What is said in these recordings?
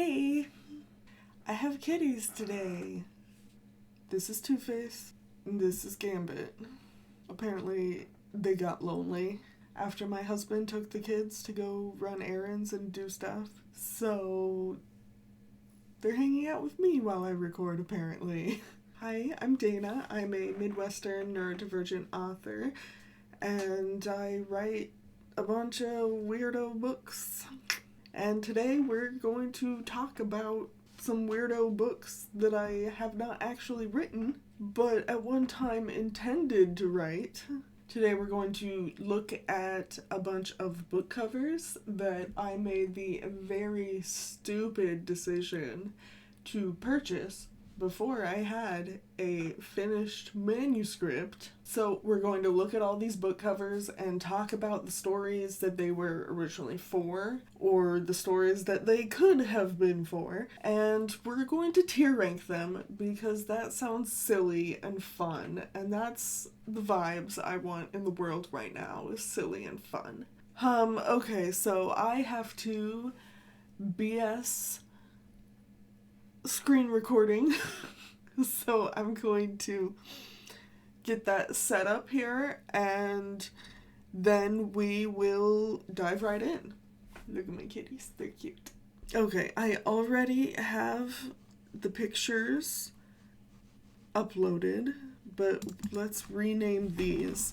Hey, I have kitties today. This is Two-Face, and this is Gambit. Apparently, they got lonely after my husband took the kids to go run errands and do stuff. So, they're hanging out with me while I record, apparently. Hi, I'm Dana. I'm a Midwestern neurodivergent author, and I write a bunch of weirdo books. And today we're going to talk about some weirdo books that I have not actually written, but at one time intended to write. Today we're going to look at a bunch of book covers that I made the very stupid decision to purchase before I had a finished manuscript. So we're going to look at all these book covers and talk about the stories that they were originally for, or the stories that they could have been for, and we're going to tier rank them because that sounds silly and fun, and that's the vibes I want in the world right now, is silly and fun. Okay, so I have to BS screen recording, so I'm going to get that set up here and then we will dive right in. Look at my kitties, they're cute. Okay, I already have the pictures uploaded, but let's rename these.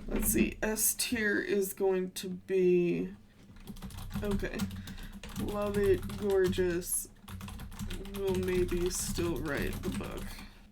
Let's see, S tier is going to be, okay, love it, gorgeous, we'll maybe still write the book,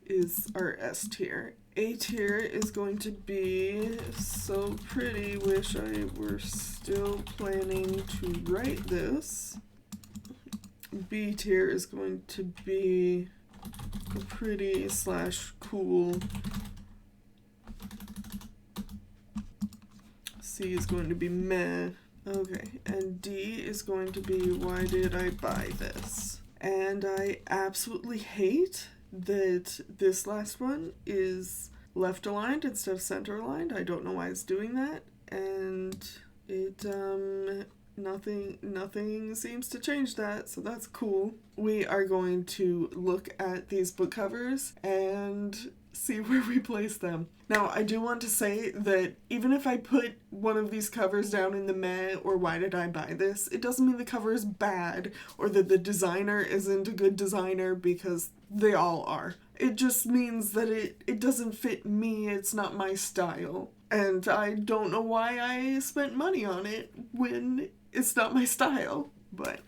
is our S tier. A tier is going to be so pretty, wish I were still planning to write this. B tier is going to be pretty / cool. C is going to be meh. Okay, and D is going to be why did I buy this? And I absolutely hate that this last one is left aligned instead of center aligned. I don't know why it's doing that, and it nothing seems to change that, so that's cool. We are going to look at these book covers and see where we place them. Now, I do want to say that even if I put one of these covers down in the meh or why did I buy this, it doesn't mean the cover is bad or that the designer isn't a good designer, because they all are. It just means that it doesn't fit me, it's not my style. And I don't know why I spent money on it when it's not my style. But,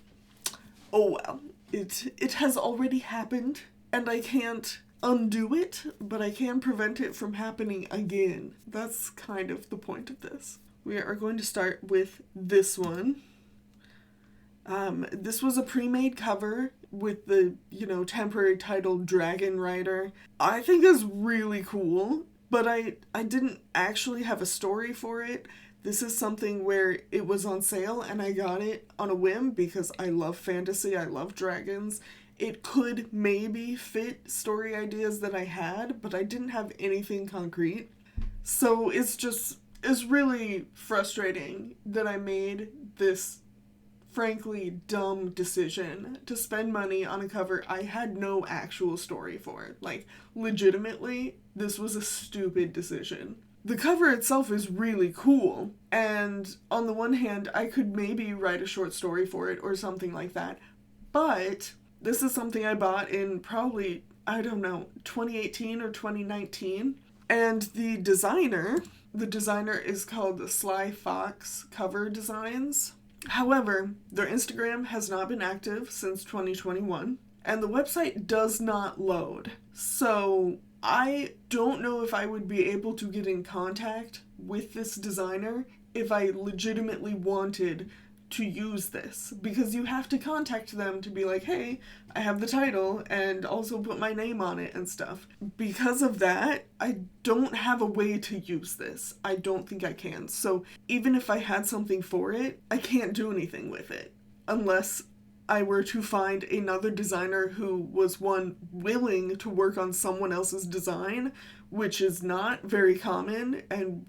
oh well. It has already happened, and I can't undo it, but I can prevent it from happening again. That's kind of the point of this. We are going to start with this one. This was a pre-made cover with the, temporary title Dragon Rider. I think it's really cool, but I didn't actually have a story for it. This is something where it was on sale and I got it on a whim because I love fantasy, I love dragons. It could maybe fit story ideas that I had, but I didn't have anything concrete. So it's really frustrating that I made this frankly dumb decision to spend money on a cover I had no actual story for. Like, legitimately, this was a stupid decision. The cover itself is really cool, and on the one hand, I could maybe write a short story for it or something like that, but this is something I bought in probably, 2018 or 2019. And the designer is called Sly Fox Cover Designs. However, their Instagram has not been active since 2021, and the website does not load. So I don't know if I would be able to get in contact with this designer if I legitimately wanted to use this, because you have to contact them to be like, hey, I have the title and also put my name on it and stuff. Because of that, I don't have a way to use this. I don't think I can. So even if I had something for it, I can't do anything with it unless I were to find another designer who was, one, willing to work on someone else's design, which is not very common, and,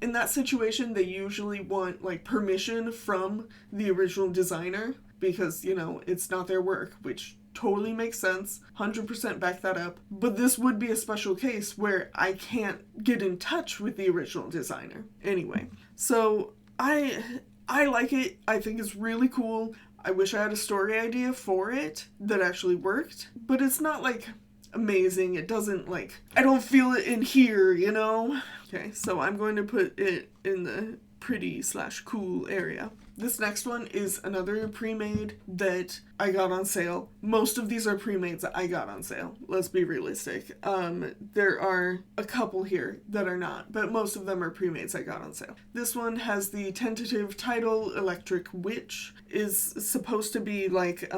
in that situation, they usually want, permission from the original designer. because, you know, it's not their work, which totally makes sense. 100% back that up. But this would be a special case where I can't get in touch with the original designer. Anyway, so I like it. I think it's really cool. I wish I had a story idea for it that actually worked, but it's not like amazing. It doesn't like, I don't feel it in here, you know? Okay, so I'm going to put it in the pretty/cool area. This next one is another pre-made that I got on sale. Most of these are pre-mades that I got on sale. Let's be realistic. There are a couple here that are not, but most of them are pre-mades I got on sale. This one has the tentative title, Electric Witch. Is supposed to be like,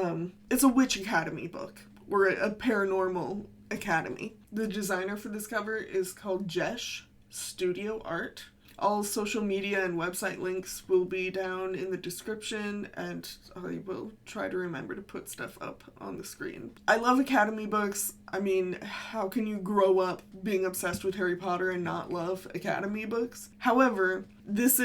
it's a witch academy book, or a paranormal academy. The designer for this cover is called Jesh Studio Art. All social media and website links will be down in the description, and I will try to remember to put stuff up on the screen. I love academy books. I mean, how can you grow up being obsessed with Harry Potter and not love academy books? However, this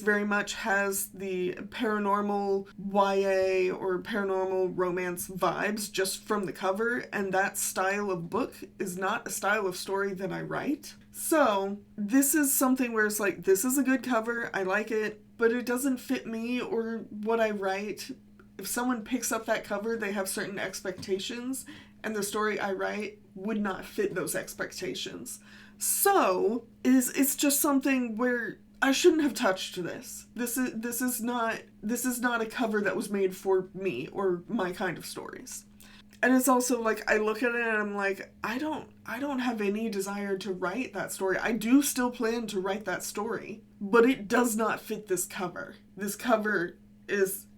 very much has the paranormal YA or paranormal romance vibes just from the cover, and that style of book is not a style of story that I write. So, this is something where it's like, this is a good cover, I like it, but it doesn't fit me or what I write. If someone picks up that cover, they have certain expectations, and the story I write would not fit those expectations. So, it's just something where I shouldn't have touched this. This is not a cover that was made for me or my kind of stories. And it's also like, I look at it and I'm like, I don't have any desire to write that story. I do still plan to write that story, but it does not fit this cover. This cover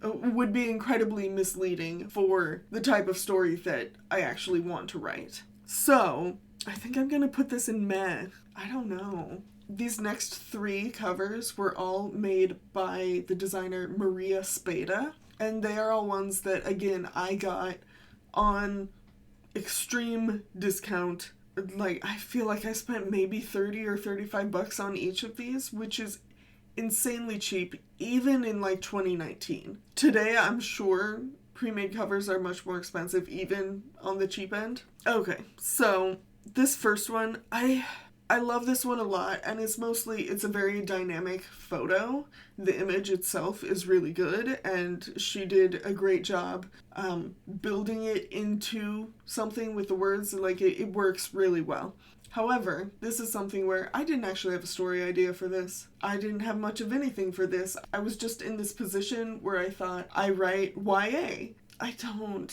would be incredibly misleading for the type of story that I actually want to write. So, I think I'm gonna put this in meh. I don't know. These next 3 covers were all made by the designer Mariah Spada, and they are all ones that, again, I got on extreme discount. Like, I feel like I spent maybe $30 or $35 on each of these, which is insanely cheap, even in like 2019. Today, I'm sure pre-made covers are much more expensive, even on the cheap end. Okay, so this first one, I love this one a lot, and it's a very dynamic photo. The image itself is really good, and she did a great job building it into something with the words. Like, it works really well. However, this is something where I didn't actually have a story idea for this. I didn't have much of anything for this. I was just in this position where I thought, I write YA. I don't.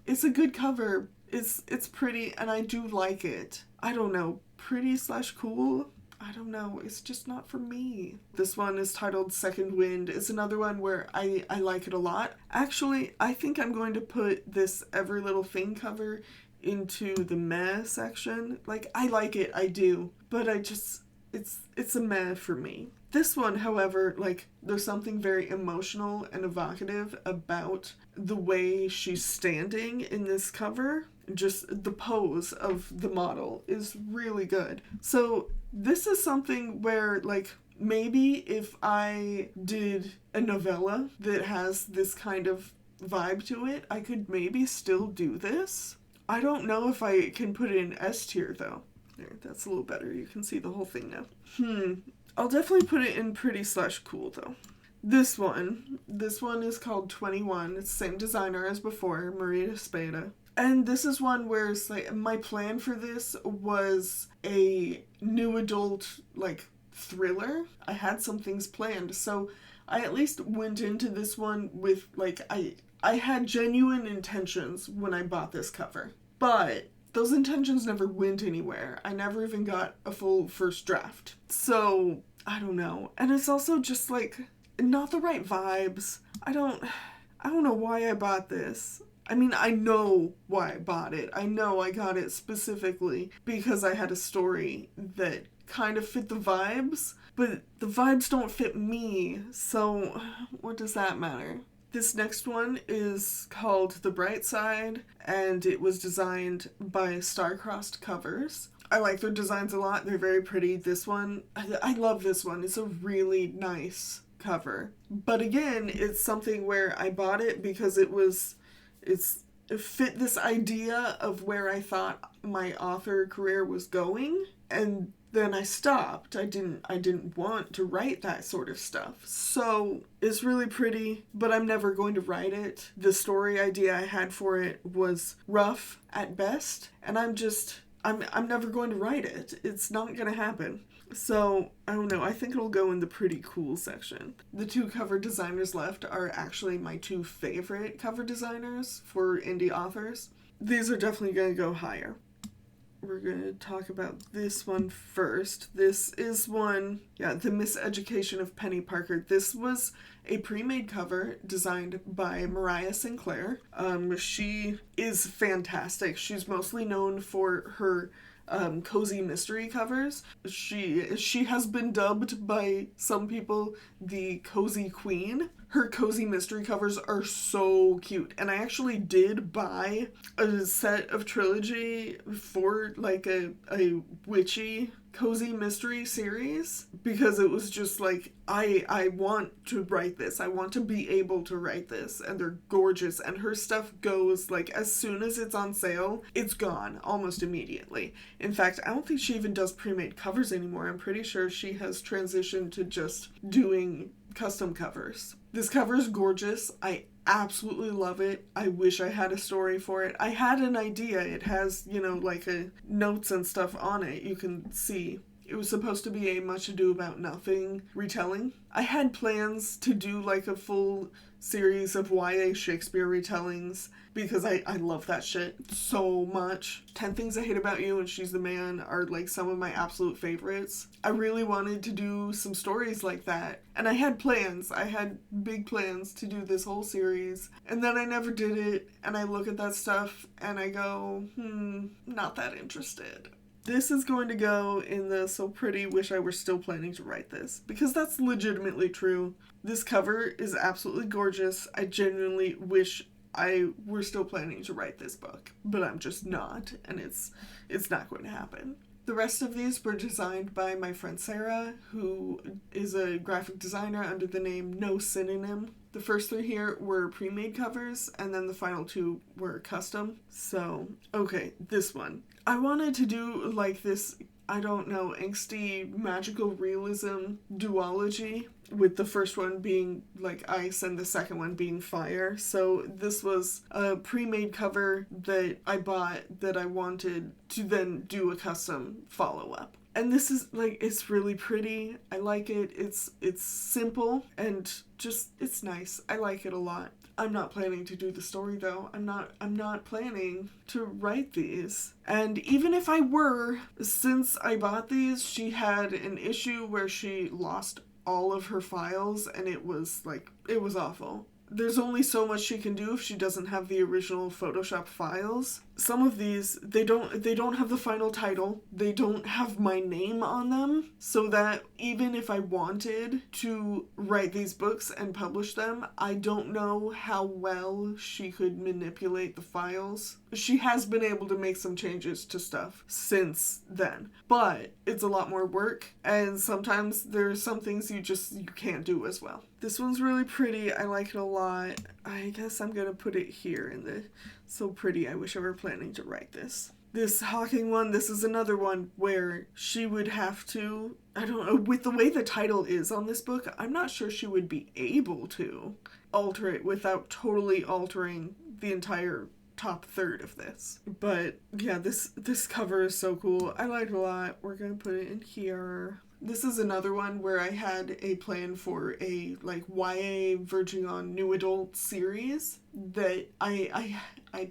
It's a good cover. It's pretty, and I do like it. I don't know, pretty/cool? I don't know, it's just not for me. This one is titled Second Wind. It's another one where I like it a lot. Actually, I think I'm going to put this Every Little Thing cover into the meh section. Like, I like it, I do, but it's a meh for me. This one, however, like, there's something very emotional and evocative about the way she's standing in this cover. Just the pose of the model is really good. So this is something where, like, maybe if I did a novella that has this kind of vibe to it, I could maybe still do this. I don't know if I can put it in S tier, though. There, that's a little better. You can see the whole thing now. I'll definitely put it in pretty/cool, though. This one is called 21. It's the same designer as before, Mariah Spada. And this is one where it's like, my plan for this was a new adult, like, thriller. I had some things planned, so I at least went into this one with, like, I had genuine intentions when I bought this cover. But those intentions never went anywhere. I never even got a full first draft. So, I don't know. And it's also just, like, not the right vibes. I don't know why I bought this. I mean, I know why I bought it. I know I got it specifically because I had a story that kind of fit the vibes, but the vibes don't fit me, so what does that matter? This next one is called The Bright Side, and it was designed by Star-Crossed Covers. I like their designs a lot. They're very pretty. This one, I love this one. It's a really nice cover. But again, it's something where I bought it because it fit this idea of where I thought my author career was going, and then I stopped. I didn't want to write that sort of stuff. So it's really pretty, but I'm never going to write it. The story idea I had for it was rough at best, and I'm never going to write it. It's not going to happen. So, I don't know, I think it'll go in the pretty cool section. The two cover designers left are actually my two favorite cover designers for indie authors. These are definitely going to go higher. We're going to talk about this one first. This is one, The Miseducation of Penny Parker. This was a pre-made cover designed by Mariah Sinclair. She is fantastic. She's mostly known for her cozy mystery covers. She has been dubbed by some people the Cozy Queen. Her cozy mystery covers are so cute, and I actually did buy a set of trilogy for like a witchy cozy mystery series because it was just like, I want to write this. I want to be able to write this, and they're gorgeous, and her stuff goes like as soon as it's on sale, it's gone almost immediately. In fact, I don't think she even does pre-made covers anymore. I'm pretty sure she has transitioned to just doing custom covers. This cover is gorgeous. I absolutely love it. I wish I had a story for it. I had an idea. It has, like notes and stuff on it. You can see. It was supposed to be a Much Ado About Nothing retelling. I had plans to do like a full series of YA Shakespeare retellings because I love that shit so much. 10 Things I Hate About You and She's the Man are like some of my absolute favorites. I really wanted to do some stories like that, and I had plans. I had big plans to do this whole series, and then I never did it, and I look at that stuff and I go, not that interested. This is going to go in the so pretty, wish I were still planning to write this, because that's legitimately true. This cover is absolutely gorgeous. I genuinely wish I were still planning to write this book, but I'm just not, and it's not going to happen. The rest of these were designed by my friend Sarah, who is a graphic designer under the name No Synonym. The first 3 here were pre-made covers, and then the final 2 were custom. So, okay, this one. I wanted to do like this, I don't know, angsty magical realism duology, with the first one being like ice and the second one being fire. So this was a pre-made cover that I bought that I wanted to then do a custom follow-up. And this is like, it's really pretty. I like it. It's simple and just, it's nice. I like it a lot. I'm not planning to do the story though. I'm not planning to write these. And even if I were, since I bought these, she had an issue where she lost all of her files, and it was awful. There's only so much she can do if she doesn't have the original Photoshop files. Some of these, they don't have the final title. They don't have my name on them, so that even if I wanted to write these books and publish them, I don't know how well she could manipulate the files. She has been able to make some changes to stuff since then, but it's a lot more work, and sometimes there's some things you can't do as well. This one's really pretty. I like it a lot. I guess I'm gonna put it here in the so pretty. I wish I were planning to write this. This Hawking one, this is another one where she would have to, I don't know, with the way the title is on this book, I'm not sure she would be able to alter it without totally altering the entire top third of this. But yeah, this cover is so cool. I like it a lot. We're gonna put it in here. This is another one where I had a plan for a like YA verging on new adult series that I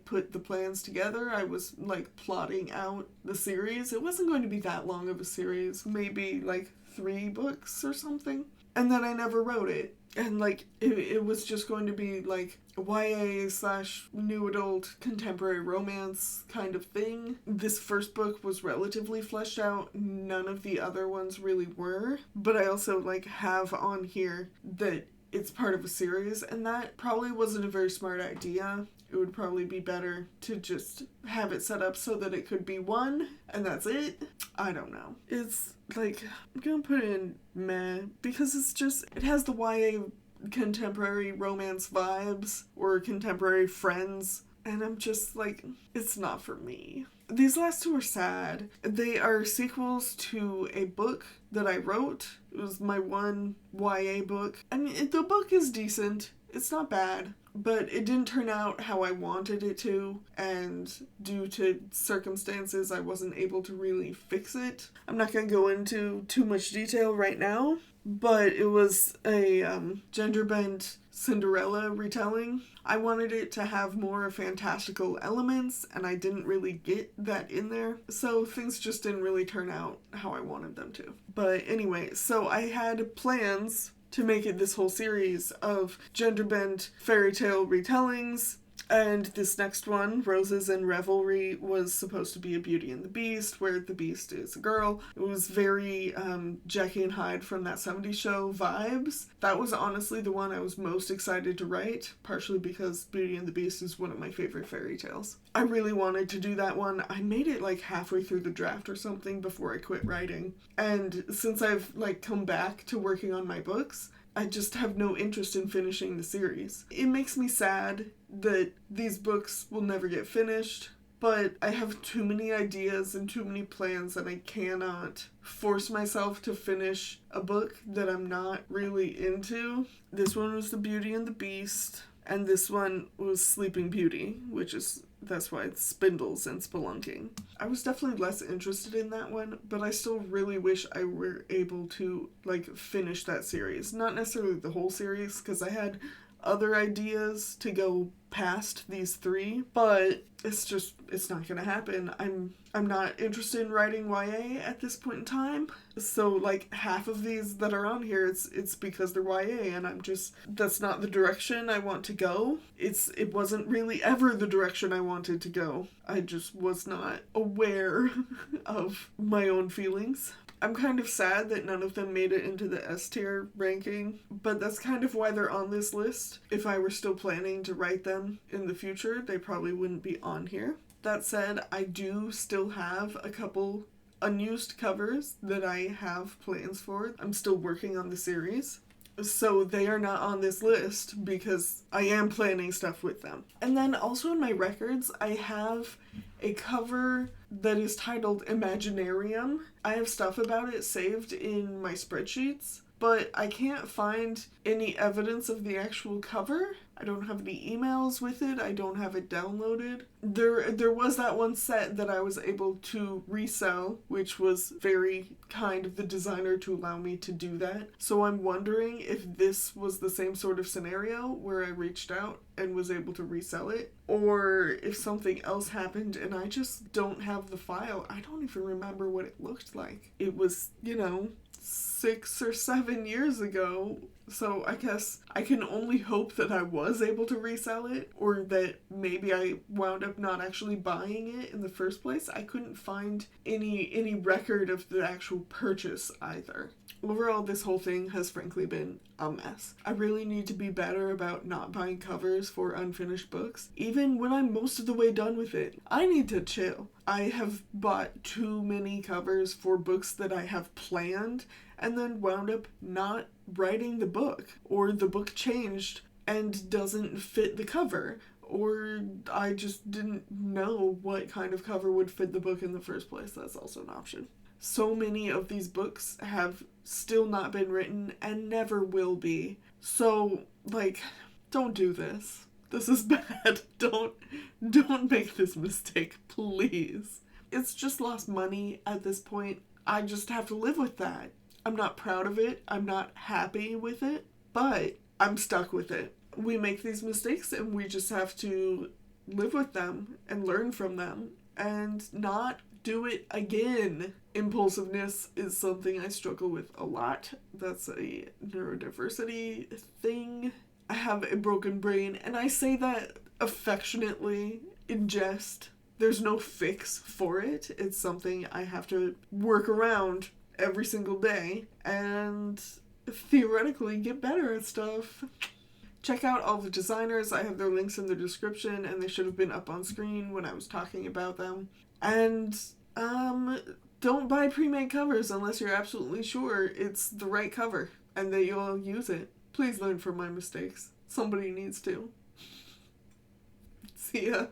put the plans together. I was like plotting out the series. It wasn't going to be that long of a series, maybe like 3 books or something. And then I never wrote it. And like it was just going to be like YA/new adult contemporary romance kind of thing. This first book was relatively fleshed out. None of the other ones really were. But I also like have on here that it's part of a series, and that probably wasn't a very smart idea. It would probably be better to just have it set up so that it could be one, and that's it. I don't know. It's like, I'm gonna put in meh, because it has the YA contemporary romance vibes, or contemporary friends, and I'm just like, it's not for me. These last two are sad. They are sequels to a book that I wrote. It was my one YA book. I mean, the book is decent. It's not bad, but it didn't turn out how I wanted it to, and due to circumstances, I wasn't able to really fix it. I'm not going to go into too much detail right now, but it was a gender-bent Cinderella retelling. I wanted it to have more fantastical elements, and I didn't really get that in there, so things just didn't really turn out how I wanted them to. But anyway, so I had plans to make it this whole series of gender-bent fairy tale retellings, and this next one, Roses and Revelry, was supposed to be a Beauty and the Beast, where the Beast is a girl. It was very Jackie and Hyde from That 70s Show vibes. That was honestly the one I was most excited to write, partially because Beauty and the Beast is one of my favorite fairy tales. I really wanted to do that one. I made it like halfway through the draft or something before I quit writing. And since I've come back to working on my books, I just have no interest in finishing the series. It makes me sad that these books will never get finished, but I have too many ideas and too many plans, and I cannot force myself to finish a book that I'm not really into. This one was The Beauty and the Beast, and this one was Sleeping Beauty, that's why it's spindles and spelunking. I was definitely less interested in that one, but I still really wish I were able to finish that series. Not necessarily the whole series, because I had other ideas to go past these three, but it's not gonna happen. I'm not interested in writing YA at this point in time. So half of these that are on here, it's because they're YA, and that's not the direction I want to go. It wasn't really ever the direction I wanted to go. I just was not aware of my own feelings. I'm kind of sad that none of them made it into the S tier ranking, but that's kind of why they're on this list. If I were still planning to write them in the future, they probably wouldn't be on here. That said, I do still have a couple unused covers that I have plans for. I'm still working on the series, so they are not on this list because I am planning stuff with them. And then also in my records, I have a cover that is titled Imaginarium. I have stuff about it saved in my spreadsheets, but I can't find any evidence of the actual cover. I don't have any emails with it. I don't have it downloaded. There was that one set that I was able to resell, which was very kind of the designer to allow me to do that. So I'm wondering if this was the same sort of scenario where I reached out and was able to resell it, or if something else happened and I just don't have the file. I don't even remember what it looked like. It was, 6 or 7 years ago, so I guess I can only hope that I was able to resell it, or that maybe I wound up not actually buying it in the first place. I couldn't find any record of the actual purchase either. Overall, this whole thing has frankly been a mess. I really need to be better about not buying covers for unfinished books, even when I'm most of the way done with it. I need to chill. I have bought too many covers for books that I have planned, and then wound up not writing the book, or the book changed and doesn't fit the cover, or I just didn't know what kind of cover would fit the book in the first place. That's also an option. So many of these books have still not been written and never will be. So, don't do this. This is bad. Don't make this mistake, please. It's just lost money at this point. I just have to live with that. I'm not proud of it. I'm not happy with it, but I'm stuck with it. We make these mistakes and we just have to live with them and learn from them and not do it again. Impulsiveness is something I struggle with a lot. That's a neurodiversity thing. I have a broken brain, and I say that affectionately in jest. There's no fix for it. It's something I have to work around every single day, and theoretically get better at stuff. Check out all the designers. I have their links in the description, and they should have been up on screen when I was talking about them. And, don't buy pre-made covers unless you're absolutely sure it's the right cover and that you'll use it. Please learn from my mistakes. Somebody needs to. See ya.